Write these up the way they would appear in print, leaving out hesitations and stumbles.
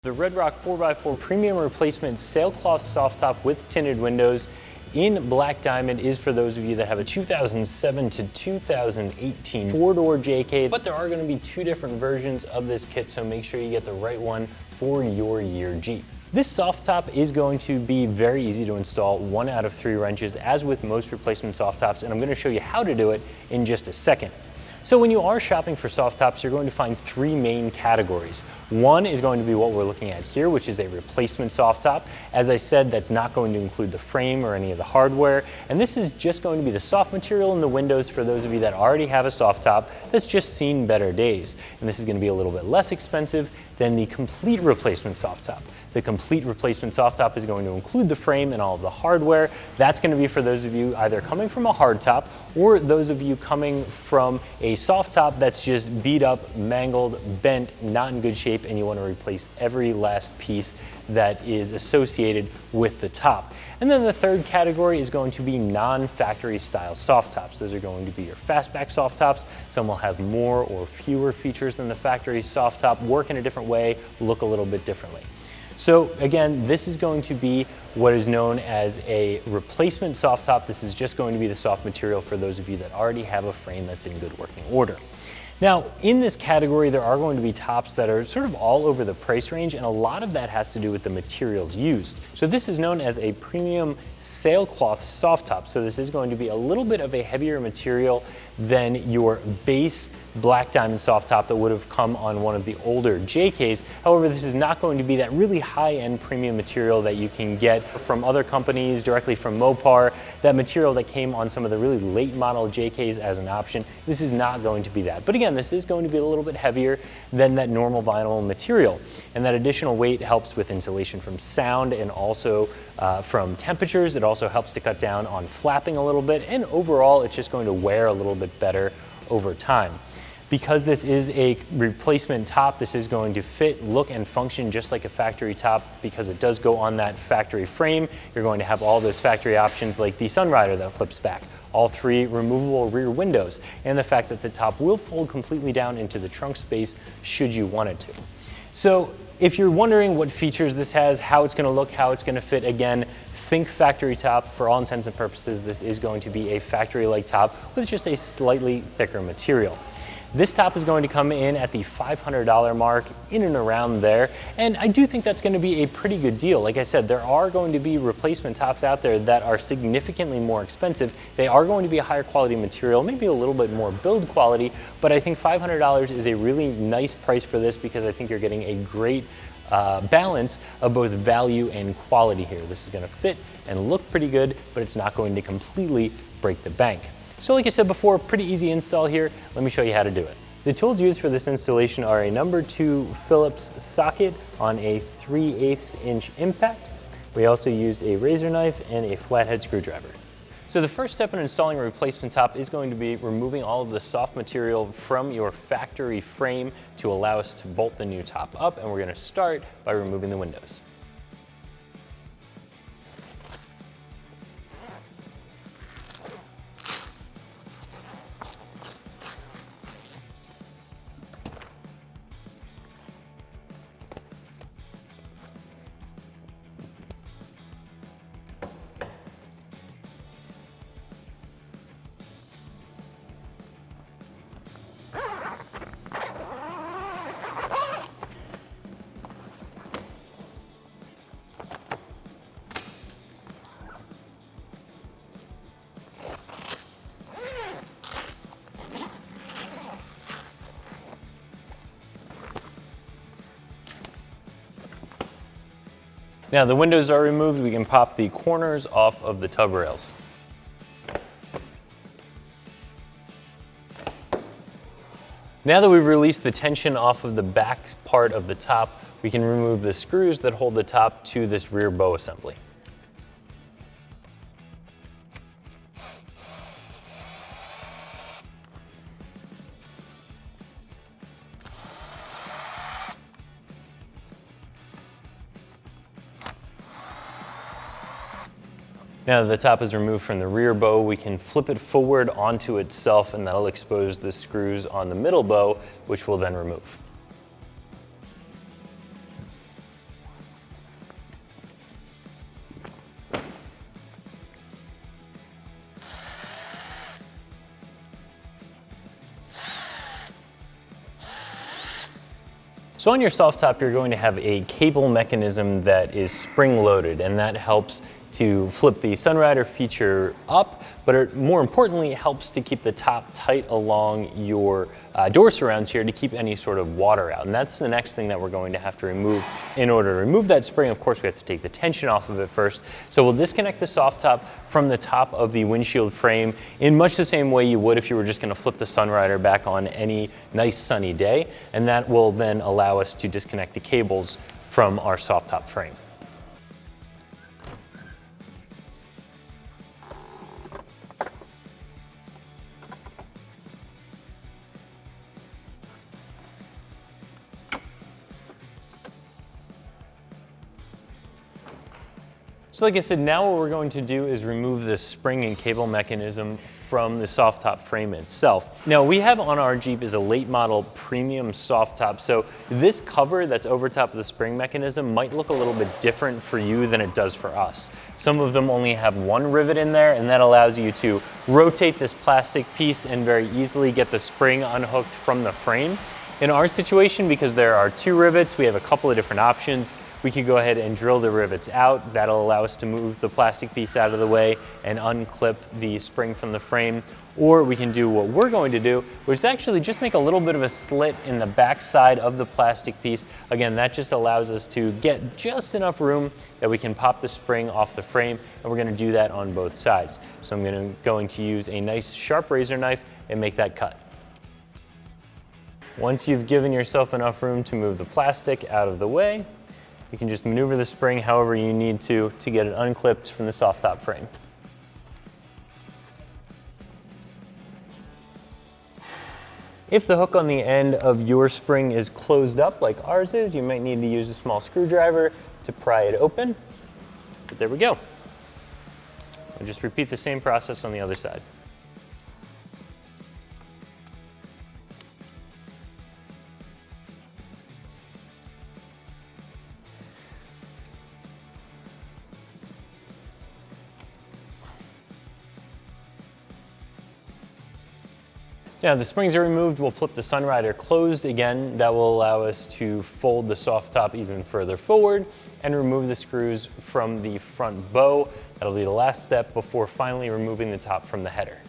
The RedRock 4x4 Premium Replacement Sailcloth Soft Top with Tinted Windows in Black Diamond is for those of you that have a 2007 to 2018 four-door JK, but there are going to be two different versions of this kit, so make sure you get the right one for your year Jeep. This soft top is going to be very easy to install, 1 out of 3 wrenches, as with most replacement soft tops, and I'm going to show you how to do it in just a second. So when you are shopping for soft tops, you're going to find 3 main categories. One is going to be what we're looking at here, which is a replacement soft top. As I said, that's not going to include the frame or any of the hardware. And this is just going to be the soft material in the windows for those of you that already have a soft top that's just seen better days. And this is going to be a little bit less expensive than the complete replacement soft top. The complete replacement soft top is going to include the frame and all of the hardware. That's going to be for those of you either coming from a hard top or those of you coming from a soft top that's just beat up, mangled, bent, not in good shape, and you want to replace every last piece that is associated with the top. And then the third category is going to be non-factory style soft tops. Those are going to be your fastback soft tops. Some will have more or fewer features than the factory soft top, work in a different way, look a little bit differently. So again, this is going to be what is known as a replacement soft top. This is just going to be the soft material for those of you that already have a frame that's in good working order. Now, in this category, there are going to be tops that are sort of all over the price range, and a lot of that has to do with the materials used. So this is known as a premium sailcloth soft top. So this is going to be a little bit of a heavier material than your base Black Diamond soft top that would have come on one of the older JKs. However, this is not going to be that really high-end premium material that you can get from other companies, directly from Mopar, that material that came on some of the really late model JKs as an option. This is not going to be that. But again, this is going to be a little bit heavier than that normal vinyl material. And that additional weight helps with insulation from sound and also from temperatures. It also helps to cut down on flapping a little bit, and overall it's just going to wear a little bit better over time. Because this is a replacement top, this is going to fit, look, and function just like a factory top because it does go on that factory frame. You're going to have all those factory options like the Sunrider that flips back, all 3 removable rear windows, and the fact that the top will fold completely down into the trunk space should you want it to. So if you're wondering what features this has, how it's going to look, how it's going to fit, again, think factory top. For all intents and purposes, this is going to be a factory-like top with just a slightly thicker material. This top is going to come in at the $500 mark, in and around there, and I do think that's going to be a pretty good deal. Like I said, there are going to be replacement tops out there that are significantly more expensive. They are going to be a higher quality material, maybe a little bit more build quality, but I think $500 is a really nice price for this because I think you're getting a great balance of both value and quality here. This is going to fit and look pretty good, but it's not going to completely break the bank. So like I said before, pretty easy install here. Let me show you how to do it. The tools used for this installation are a number 2 Phillips socket on a 3/8 inch impact. We also used a razor knife and a flathead screwdriver. So the first step in installing a replacement top is going to be removing all of the soft material from your factory frame to allow us to bolt the new top up, and we're going to start by removing the windows. Now the windows are removed, we can pop the corners off of the tub rails. Now that we've released the tension off of the back part of the top, we can remove the screws that hold the top to this rear bow assembly. Now that the top is removed from the rear bow, we can flip it forward onto itself, and that'll expose the screws on the middle bow, which we'll then remove. So on your soft top, you're going to have a cable mechanism that is spring loaded, and that helps to flip the Sunrider feature up, but it more importantly helps to keep the top tight along your door surrounds here to keep any sort of water out. And that's the next thing that we're going to have to remove. In order to remove that spring, of course, we have to take the tension off of it first. So we'll disconnect the soft top from the top of the windshield frame in much the same way you would if you were just going to flip the Sunrider back on any nice sunny day. And that will then allow us to disconnect the cables from our soft top frame. So like I said, now what we're going to do is remove the spring and cable mechanism from the soft top frame itself. Now we have on our Jeep is a late model premium soft top. So this cover that's over top of the spring mechanism might look a little bit different for you than it does for us. Some of them only have one rivet in there, and that allows you to rotate this plastic piece and very easily get the spring unhooked from the frame. In our situation, because there are two rivets, we have a couple of different options. We could go ahead and drill the rivets out. That'll allow us to move the plastic piece out of the way and unclip the spring from the frame. Or we can do what we're going to do, which is actually just make a little bit of a slit in the back side of the plastic piece. Again, that just allows us to get just enough room that we can pop the spring off the frame, and we're gonna do that on both sides. So I'm going to use a nice sharp razor knife and make that cut. Once you've given yourself enough room to move the plastic out of the way, you can just maneuver the spring however you need to get it unclipped from the soft top frame. If the hook on the end of your spring is closed up like ours is, you might need to use a small screwdriver to pry it open. But there we go. I'll just repeat the same process on the other side. Now the springs are removed, we'll flip the Sunrider closed again. That will allow us to fold the soft top even further forward and remove the screws from the front bow. That'll be the last step before finally removing the top from the header.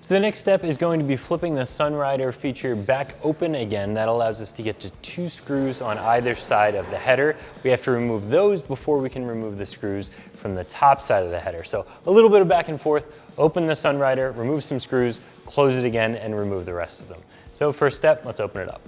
So the next step is going to be flipping the Sunrider feature back open again. That allows us to get to 2 screws on either side of the header. We have to remove those before we can remove the screws from the top side of the header. So a little bit of back and forth, open the Sunrider, remove some screws, close it again, and remove the rest of them. So first step, let's open it up.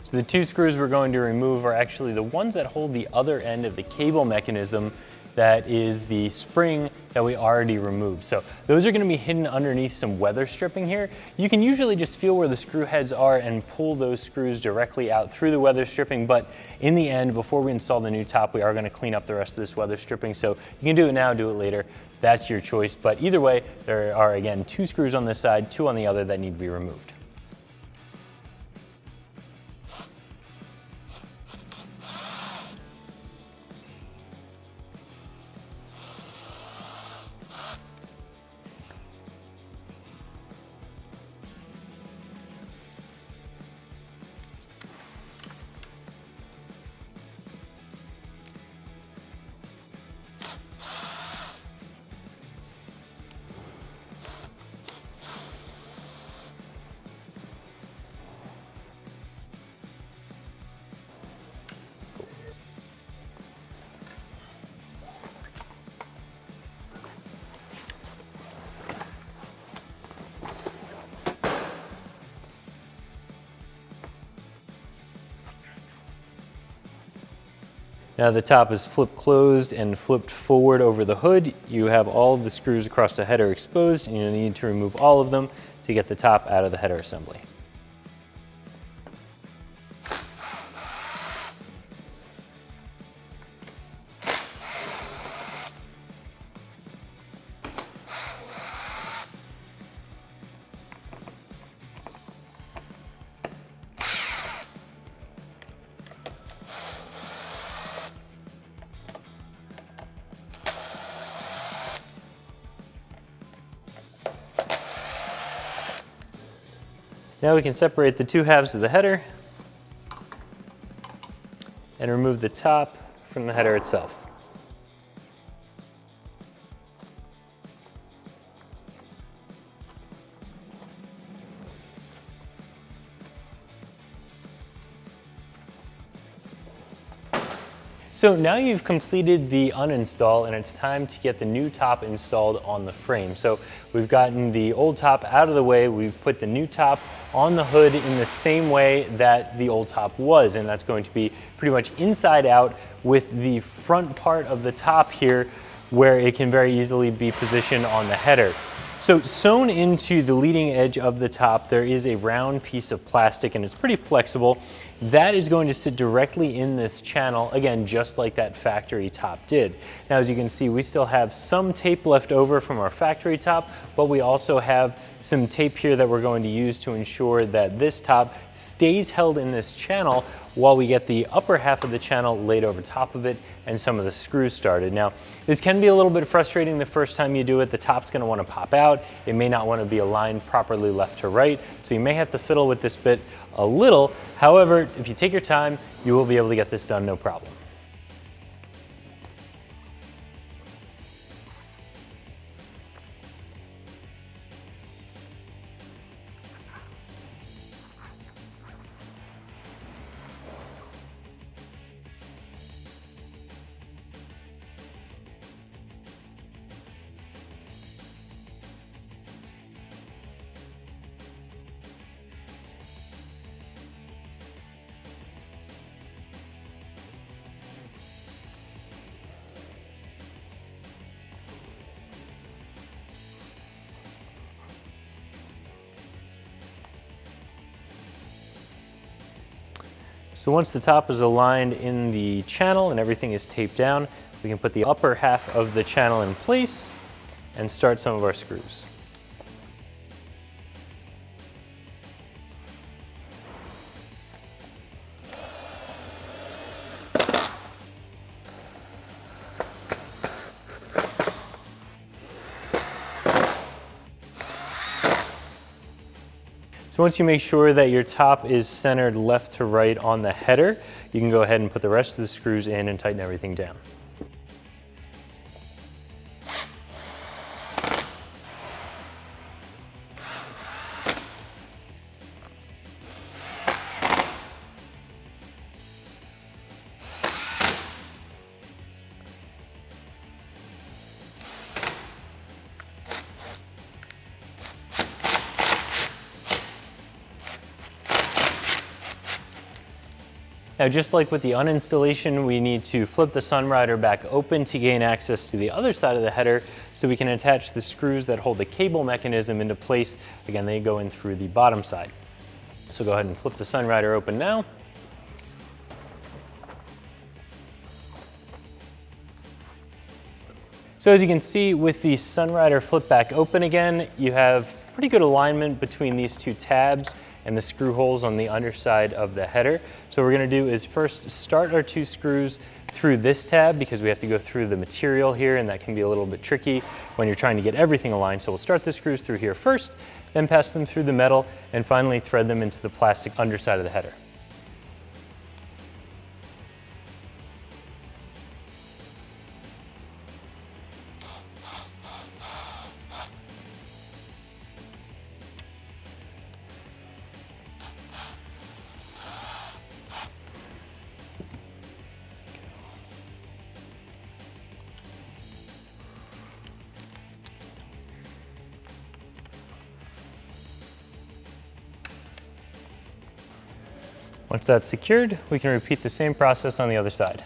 So the 2 screws we're going to remove are actually the ones that hold the other end of the cable mechanism that is the spring that we already removed. So those are going to be hidden underneath some weather stripping here. You can usually just feel where the screw heads are and pull those screws directly out through the weather stripping, but in the end, before we install the new top, we are going to clean up the rest of this weather stripping. So you can do it now, do it later. That's your choice, but either way, there are again 2 screws on this side, 2 on the other that need to be removed. Now the top is flipped closed and flipped forward over the hood. You have all of the screws across the header exposed, and you'll need to remove all of them to get the top out of the header assembly. Now we can separate the two halves of the header and remove the top from the header itself. So now you've completed the uninstall and it's time to get the new top installed on the frame. So we've gotten the old top out of the way, we've put the new top on the hood in the same way that the old top was, and that's going to be pretty much inside out with the front part of the top here where it can very easily be positioned on the header. So sewn into the leading edge of the top, there is a round piece of plastic and it's pretty flexible. That is going to sit directly in this channel, again, just like that factory top did. Now, as you can see, we still have some tape left over from our factory top, but we also have some tape here that we're going to use to ensure that this top stays held in this channel while we get the upper half of the channel laid over top of it and some of the screws started. Now, this can be a little bit frustrating the first time you do it. The top's gonna wanna pop out. It may not wanna be aligned properly left to right, so you may have to fiddle with this bit a little. However, if you take your time, you will be able to get this done no problem. So once the top is aligned in the channel and everything is taped down, we can put the upper half of the channel in place and start some of our screws. So once you make sure that your top is centered left to right on the header, you can go ahead and put the rest of the screws in and tighten everything down. Now, just like with the uninstallation, we need to flip the Sunrider back open to gain access to the other side of the header so we can attach the screws that hold the cable mechanism into place. Again, they go in through the bottom side. So go ahead and flip the Sunrider open now. So as you can see, with the Sunrider flip back open again, you have pretty good alignment between these two tabs and the screw holes on the underside of the header. So what we're gonna do is first start our two screws through this tab because we have to go through the material here and that can be a little bit tricky when you're trying to get everything aligned. So we'll start the screws through here first, then pass them through the metal and finally thread them into the plastic underside of the header. Once that's secured, we can repeat the same process on the other side.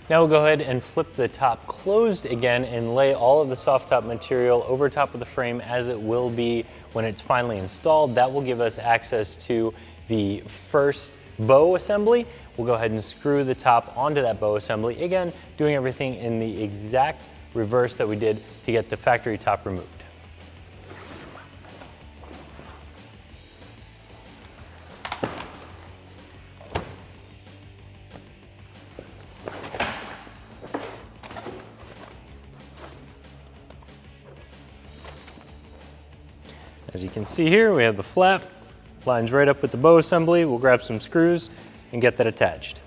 Now we'll go ahead and flip the top closed again and lay all of the soft top material over top of the frame as it will be when it's finally installed. That will give us access to the first bow assembly. We'll go ahead and screw the top onto that bow assembly. Again, doing everything in the exact reverse that we did to get the factory top removed. As you can see here, we have the flap, lines right up with the bow assembly. We'll grab some screws and get that attached.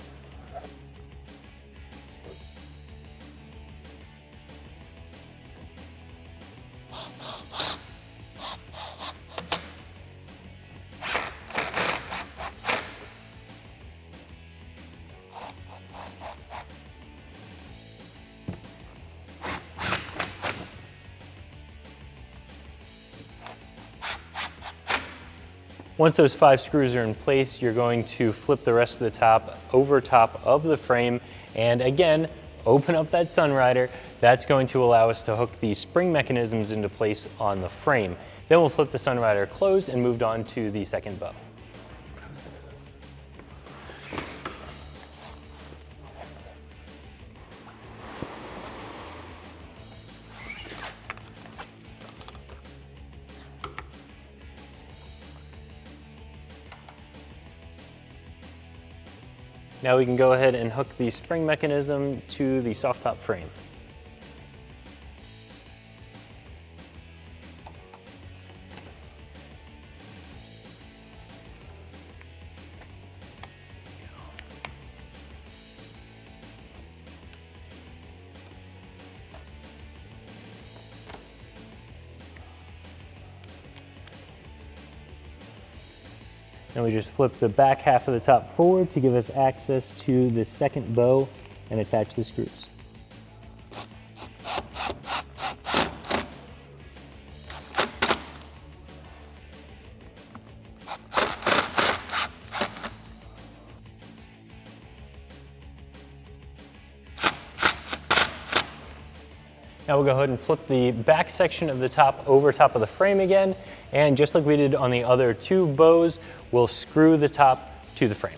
Once those 5 screws are in place, you're going to flip the rest of the top over top of the frame and again, open up that Sunrider. That's going to allow us to hook the spring mechanisms into place on the frame. Then we'll flip the Sunrider closed and moved on to the second bow. Now we can go ahead and hook the spring mechanism to the soft top frame. And we just flip the back half of the top forward to give us access to the second bow and attach the screws. Now we'll go ahead and flip the back section of the top over top of the frame again, and just like we did on the other 2 bows, we'll screw the top to the frame.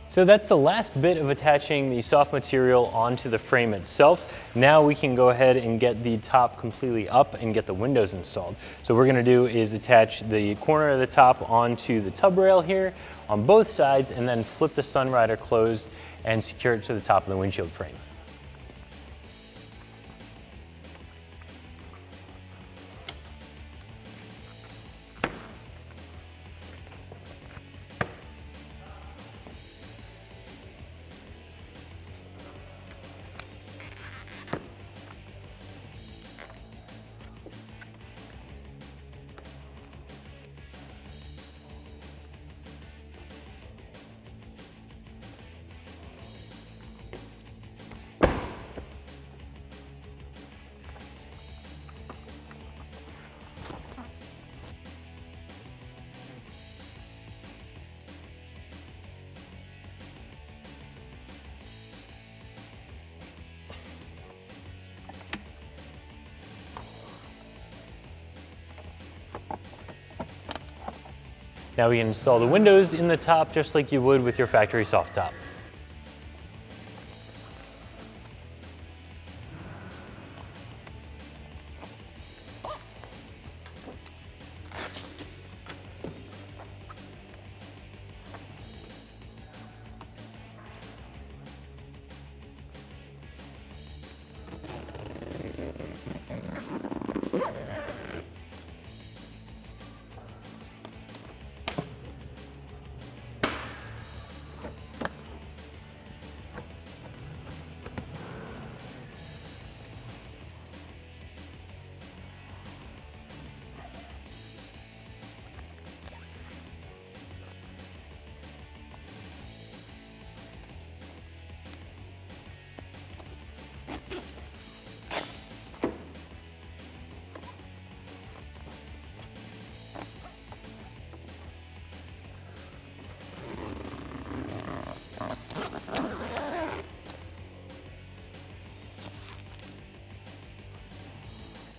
So that's the last bit of attaching the soft material onto the frame itself. Now we can go ahead and get the top completely up and get the windows installed. So what we're gonna do is attach the corner of the top onto the tub rail here on both sides and then flip the Sunrider closed and secure it to the top of the windshield frame. Now we can install the windows in the top just like you would with your factory soft top.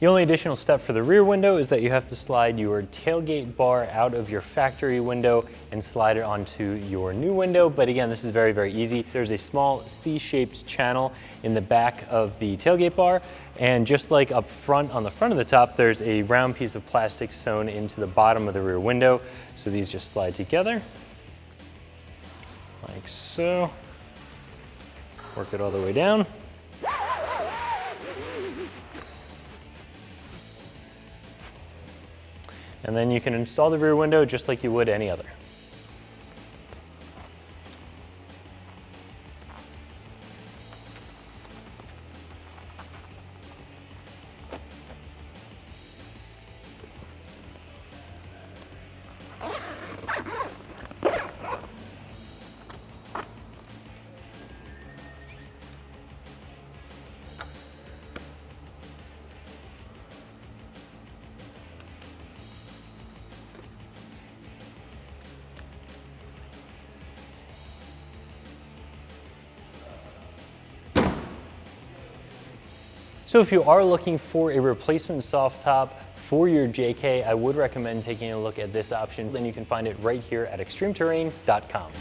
The only additional step for the rear window is that you have to slide your tailgate bar out of your factory window and slide it onto your new window. But again, this is very, very easy. There's a small C-shaped channel in the back of the tailgate bar. And just like up front on the front of the top, there's a round piece of plastic sewn into the bottom of the rear window. So these just slide together like so. Work it all the way down. And then you can install the rear window just like you would any other. So if you are looking for a replacement soft top for your JK, I would recommend taking a look at this option, and you can find it right here at ExtremeTerrain.com.